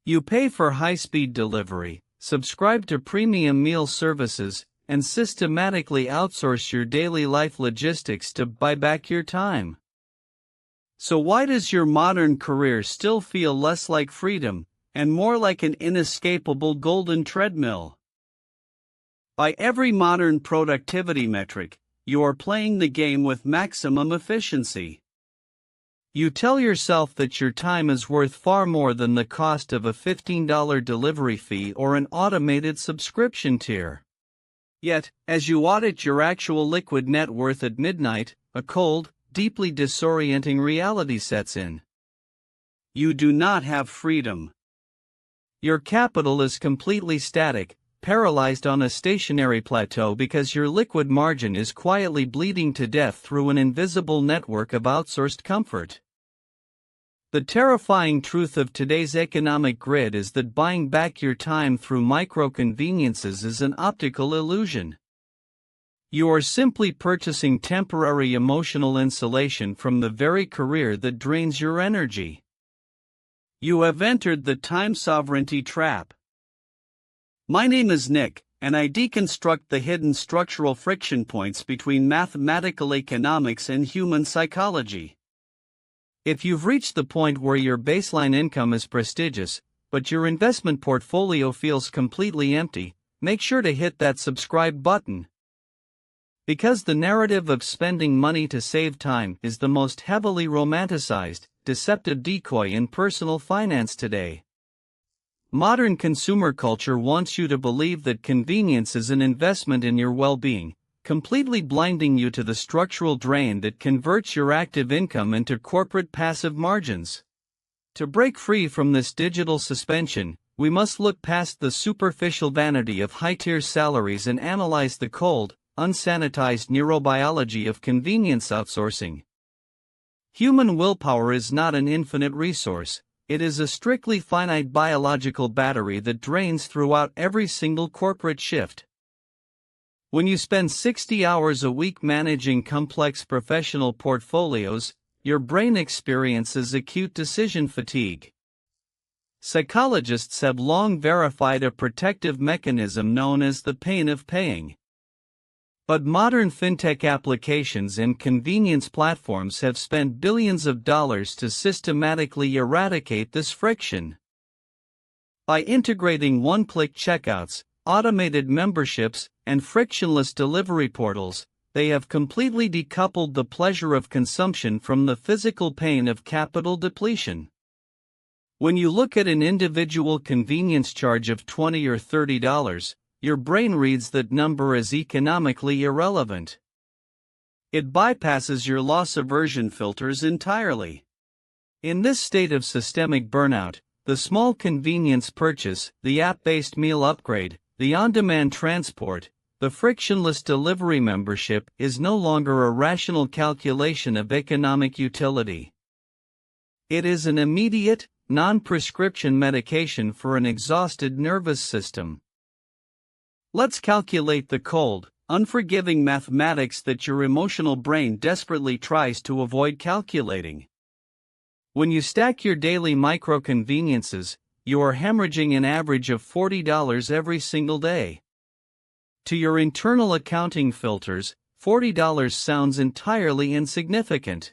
You pay for high-speed delivery, subscribe to premium meal services, and systematically outsource your daily life logistics to buy back your time. So why does your modern career still feel less like freedom, and more like an inescapable golden treadmill? By every modern productivity metric, you are playing the game with maximum efficiency. You tell yourself that your time is worth far more than the cost of a $15 delivery fee or an automated subscription tier. Yet, as you audit your actual liquid net worth at midnight, a cold, deeply disorienting reality sets in. You do not have freedom. Your capital is completely static, paralyzed on a stationary plateau because your liquid margin is quietly bleeding to death through an invisible network of outsourced comfort. The terrifying truth of today's economic grid is that buying back your time through micro-conveniences is an optical illusion. You are simply purchasing temporary emotional insulation from the very career that drains your energy. You have entered the time sovereignty trap. My name is Nick, and I deconstruct the hidden structural friction points between mathematical economics and human psychology. If you've reached the point where your baseline income is prestigious, but your investment portfolio feels completely empty, make sure to hit that subscribe button. Because the narrative of spending money to save time is the most heavily romanticized, deceptive decoy in personal finance today. Modern consumer culture wants you to believe that convenience is an investment in your well-being, completely blinding you to the structural drain that converts your active income into corporate passive margins. To break free from this digital suspension, we must look past the superficial vanity of high-tier salaries and analyze the cold, unsanitized neurobiology of convenience outsourcing. Human willpower is not an infinite resource, it is a strictly finite biological battery that drains throughout every single corporate shift. When you spend 60 hours a week managing complex professional portfolios, your brain experiences acute decision fatigue. Psychologists have long verified a protective mechanism known as the pain of paying. But modern fintech applications and convenience platforms have spent billions of dollars to systematically eradicate this friction. By integrating one-click checkouts, automated memberships, and frictionless delivery portals, they have completely decoupled the pleasure of consumption from the physical pain of capital depletion. When you look at an individual convenience charge of $20 or $30, your brain reads that number as economically irrelevant. It bypasses your loss aversion filters entirely. In this state of systemic burnout, the small convenience purchase, the app-based meal upgrade, the on-demand transport, the frictionless delivery membership is no longer a rational calculation of economic utility. It is an immediate, non-prescription medication for an exhausted nervous system. Let's calculate the cold, unforgiving mathematics that your emotional brain desperately tries to avoid calculating. When you stack your daily micro-conveniences, you are hemorrhaging an average of $40 every single day. To your internal accounting filters, $40 sounds entirely insignificant.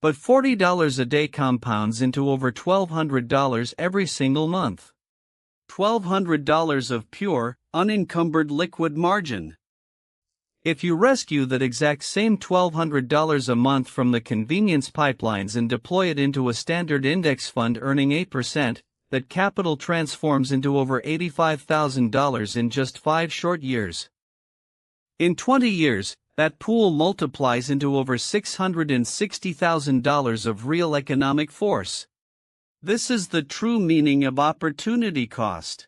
But $40 a day compounds into over $1,200 every single month. $1,200 of pure, unencumbered liquid margin. If you rescue that exact same $1,200 a month from the convenience pipelines and deploy it into a standard index fund earning 8%, that capital transforms into over $85,000 in just 5 short years. In 20 years, that pool multiplies into over $660,000 of real economic force. This is the true meaning of opportunity cost.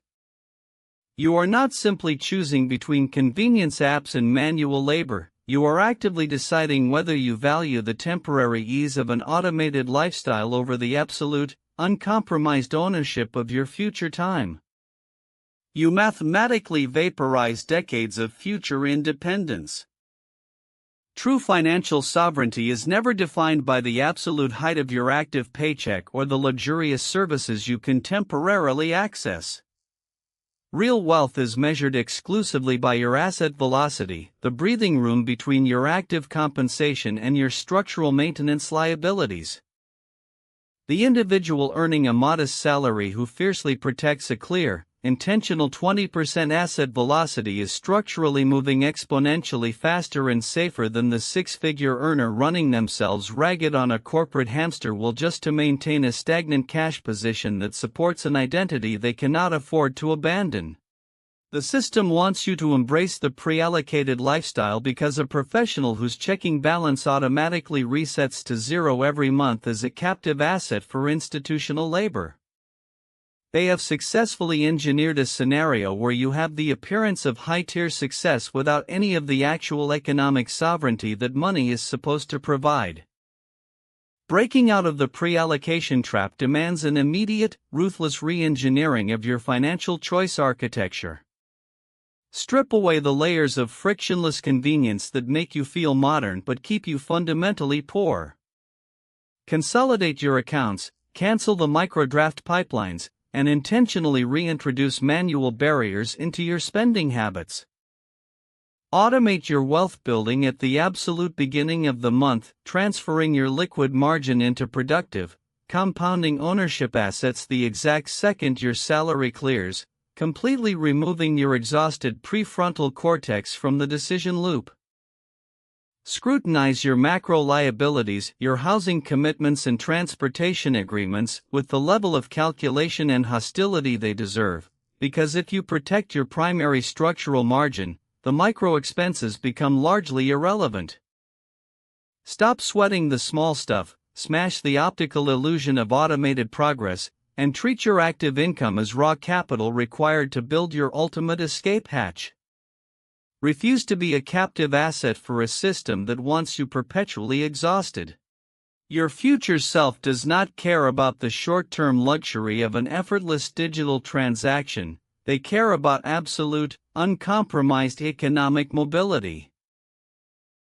You are not simply choosing between convenience apps and manual labor, you are actively deciding whether you value the temporary ease of an automated lifestyle over the absolute, uncompromised ownership of your future time. You mathematically vaporize decades of future independence. True financial sovereignty is never defined by the absolute height of your active paycheck or the luxurious services you can temporarily access. Real wealth is measured exclusively by your asset velocity, the breathing room between your active compensation and your structural maintenance liabilities. The individual earning a modest salary who fiercely protects a clear, intentional 20% asset velocity is structurally moving exponentially faster and safer than the six-figure earner running themselves ragged on a corporate hamster wheel just to maintain a stagnant cash position that supports an identity they cannot afford to abandon. The system wants you to embrace the pre-allocated lifestyle because a professional whose checking balance automatically resets to zero every month is a captive asset for institutional labor. They have successfully engineered a scenario where you have the appearance of high-tier success without any of the actual economic sovereignty that money is supposed to provide. Breaking out of the pre-allocation trap demands an immediate, ruthless re-engineering of your financial choice architecture. Strip away the layers of frictionless convenience that make you feel modern but keep you fundamentally poor. Consolidate your accounts, cancel the microdraft pipelines, and intentionally reintroduce manual barriers into your spending habits. Automate your wealth building at the absolute beginning of the month, transferring your liquid margin into productive, compounding ownership assets the exact second your salary clears, completely removing your exhausted prefrontal cortex from the decision loop. Scrutinize your macro liabilities, your housing commitments and transportation agreements, with the level of calculation and hostility they deserve, because if you protect your primary structural margin, the micro expenses become largely irrelevant. Stop sweating the small stuff, smash the optical illusion of automated progress, and treat your active income as raw capital required to build your ultimate escape hatch. Refuse to be a captive asset for a system that wants you perpetually exhausted. Your future self does not care about the short-term luxury of an effortless digital transaction, they care about absolute, uncompromised economic mobility.